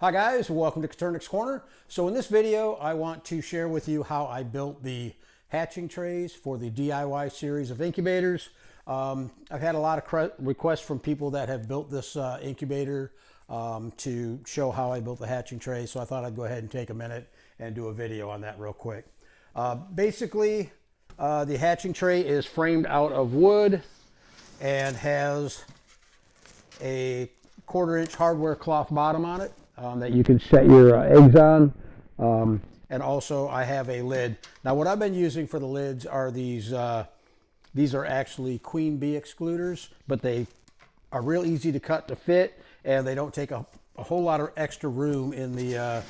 Hi guys, welcome to Coturnix Corner. So in this video, I want to share with you how I built the hatching trays for the DIY series of incubators. I've had a lot of requests from people that have built this incubator to show how I built the hatching tray. So I thought I'd go ahead and take a minute and do a video on that real quick. Basically, the hatching tray is framed out of wood and has a 1/4-inch hardware cloth bottom on it. That you can set your eggs on, and also I have a lid. Now what I've been using for the lids are these are actually queen bee excluders, but they are real easy to cut to fit, and they don't take a whole lot of extra room in the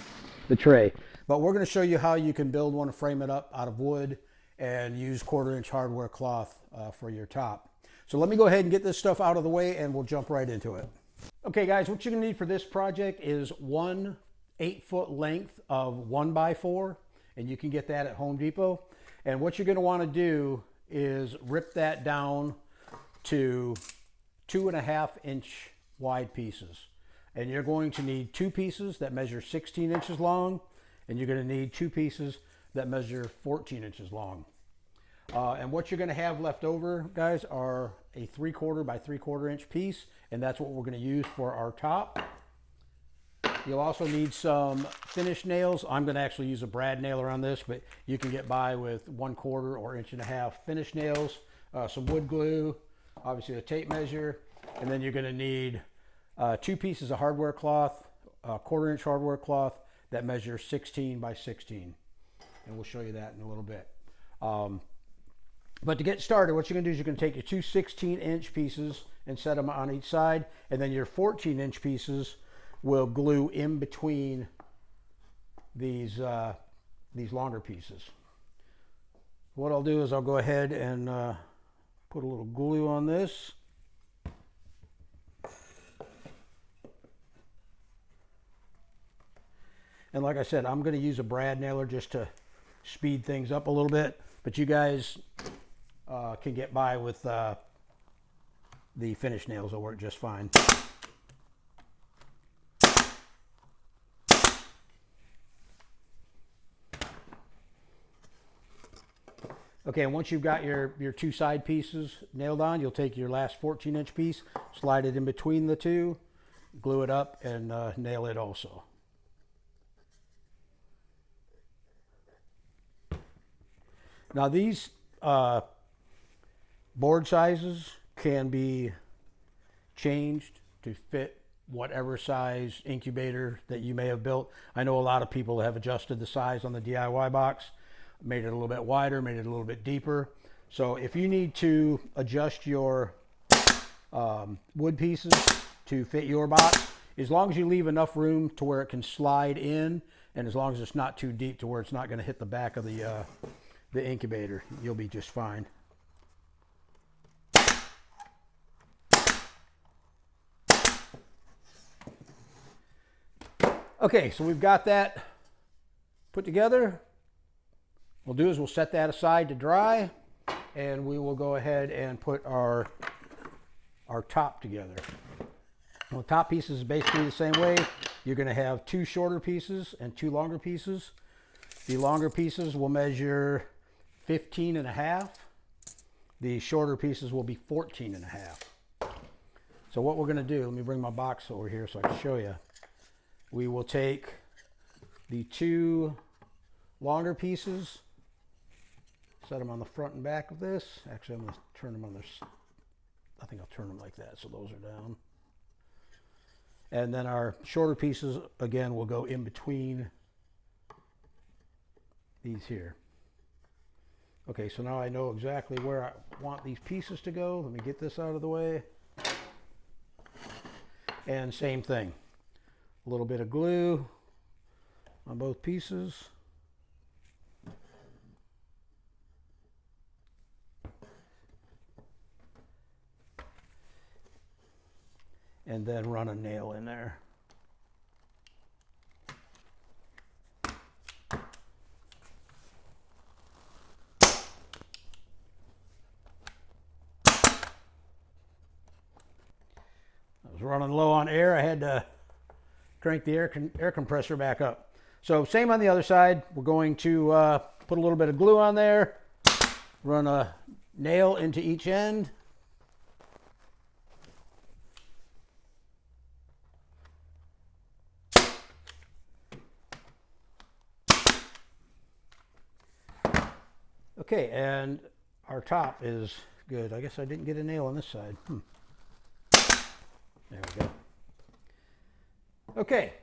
tray. But we're going to show you how you can build one to frame it up out of wood and use 1/4-inch hardware cloth for your top. So let me go ahead and get this stuff out of the way and we'll jump right into it. Okay guys, what you're going to need for this project is one 8-foot length of 1x4, and you can get that at Home Depot. And what you're going to want to do is rip that down to 2.5-inch wide pieces. And you're going to need 2 pieces that measure 16 inches long, and you're going to need 2 pieces that measure 14 inches long. And what you're going to have left over, guys, are a 3/4 by 3/4 inch piece, and that's what we're going to use for our top. You'll also need some finish nails. I'm going to actually use a brad nailer on this, but you can get by with 1/4 or 1.5 inch finish nails, some wood glue, obviously a tape measure, and then you're going to need 2 pieces of hardware cloth, 1/4 inch hardware cloth that measures 16 by 16, and we'll show you that in a little bit. But to get started, what you're going to do is you're going to take your 2 16-inch pieces and set them on each side, and then your 14-inch pieces will glue in between these longer pieces. What I'll do is I'll go ahead and put a little glue on this. And like I said, I'm going to use a brad nailer just to speed things up a little bit, but you guys can get by with the finish nails. Will work just fine. Okay, and once you've got your 2 side pieces nailed on, you'll take your last 14-inch piece, slide it in between the 2, glue it up, and nail it also. Now these board sizes can be changed to fit whatever size incubator that you may have built. I know a lot of people have adjusted the size on the DIY box, made it a little bit wider, made it a little bit deeper. So if you need to adjust your wood pieces to fit your box, as long as you leave enough room to where it can slide in, and as long as it's not too deep to where it's not going to hit the back of the incubator, you'll be just fine. Okay, so we've got that put together. What we'll do is we'll set that aside to dry, and we will go ahead and put our top together. Well, the top pieces is basically the same way. You're going to have 2 shorter pieces and 2 longer pieces. The longer pieces will measure 15.5. The shorter pieces will be 14.5. So what we're going to do, let me bring my box over here so I can show you. We will take the 2 longer pieces, set them on the front and back of this. Actually, I'm going to turn them on this. I think I'll turn them like that so those are down. And then our shorter pieces, again, will go in between these here. Okay, so now I know exactly where I want these pieces to go. Let me get this out of the way. And same thing. A little bit of glue on both pieces. And then run a nail in there. I was running low on air. I had to crank the air compressor back up. So same on the other side. We're going to put a little bit of glue on there, run a nail into each end. Okay, and our top is good. I guess I didn't get a nail on this side. There we go. Okay,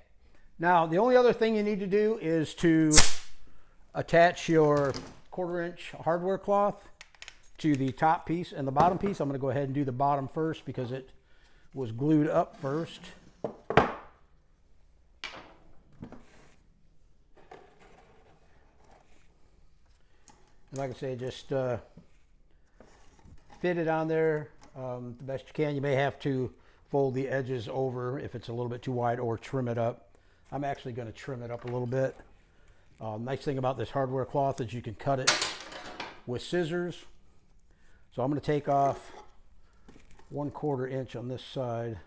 now the only other thing you need to do is to attach your 1/4 inch hardware cloth to the top piece and the bottom piece. I'm going to go ahead and do the bottom first because it was glued up first. Like I say, just fit it on there the best you can. You may have to fold the edges over if it's a little bit too wide, or trim it up. I'm actually going to trim it up a little bit. Nice thing about this hardware cloth is you can cut it with scissors. So I'm going to take off 1/4 inch on this side.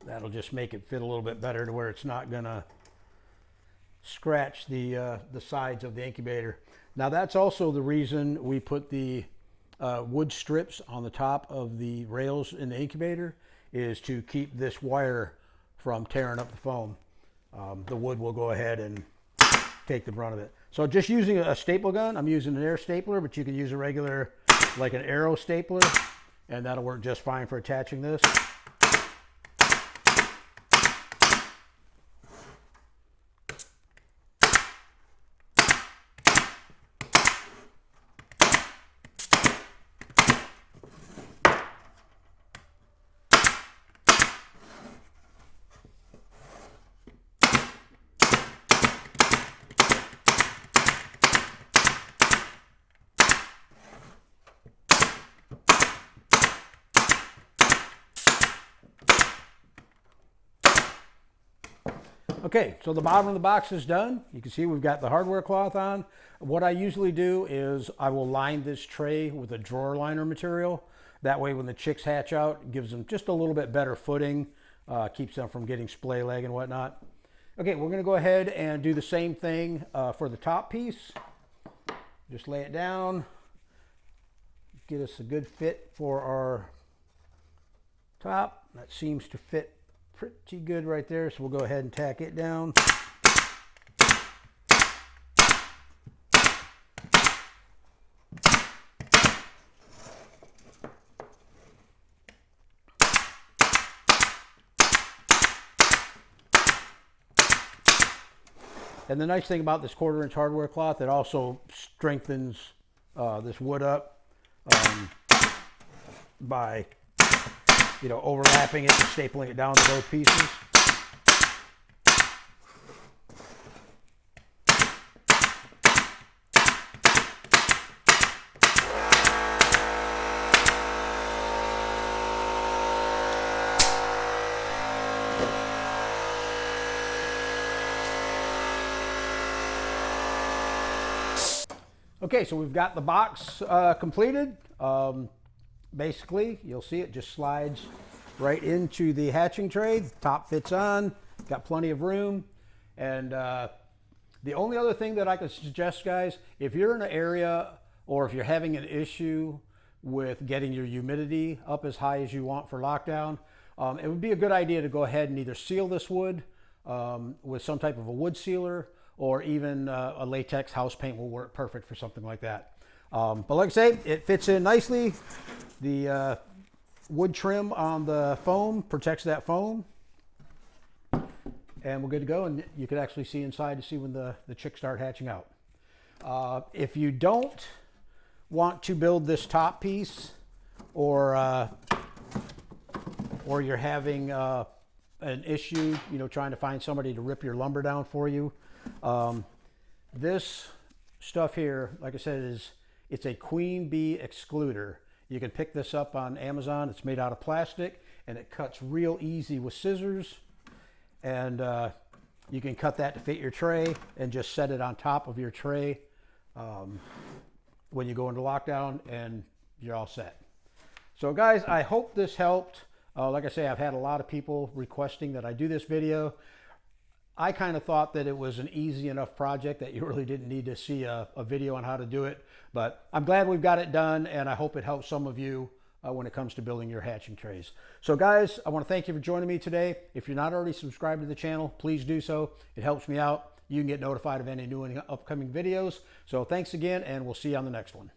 That'll just make it fit a little bit better to where it's not gonna scratch the sides of the incubator. Now that's also the reason we put the wood strips on the top of the rails in the incubator, is to keep this wire from tearing up the foam. The wood will go ahead and take the brunt of it. So just using a staple gun, I'm using an air stapler, but you can use a regular, like an arrow stapler, and that'll work just fine for attaching this. Okay, so the bottom of the box is done. You can see we've got the hardware cloth on. What I usually do is I will line this tray with a drawer liner material. That way when the chicks hatch out, it gives them just a little bit better footing, keeps them from getting splay leg and whatnot. Okay, we're gonna go ahead and do the same thing for the top piece. Just lay it down, get us a good fit for our top. That seems to fit pretty good right there, so we'll go ahead and tack it down. And the nice thing about this 1/4 inch hardware cloth, it also strengthens this wood up by overlapping it and stapling it down to both pieces. Okay, so we've got the box completed. Basically, you'll see it just slides right into the hatching tray. The top fits on, got plenty of room. And the only other thing that I could suggest, guys, if you're in an area or if you're having an issue with getting your humidity up as high as you want for lockdown, it would be a good idea to go ahead and either seal this wood with some type of a wood sealer, or even a latex house paint will work perfect for something like that. But like I say, it fits in nicely. The wood trim on the foam protects that foam. And we're good to go. And you can actually see inside to see when the chicks start hatching out. If you don't want to build this top piece, or you're having an issue, trying to find somebody to rip your lumber down for you, this stuff here, like I said, it's a queen bee excluder. You can pick this up on Amazon. It's made out of plastic and it cuts real easy with scissors. and you can cut that to fit your tray and just set it on top of your tray when you go into lockdown, and you're all set. So guys, I hope this helped. Like I say, I've had a lot of people requesting that I do this video. I kind of thought that it was an easy enough project that you really didn't need to see a video on how to do it, but I'm glad we've got it done, and I hope it helps some of you when it comes to building your hatching trays. So guys, I want to thank you for joining me today. If you're not already subscribed to the channel, please do so. It helps me out. You can get notified of any new and upcoming videos. So thanks again, and we'll see you on the next one.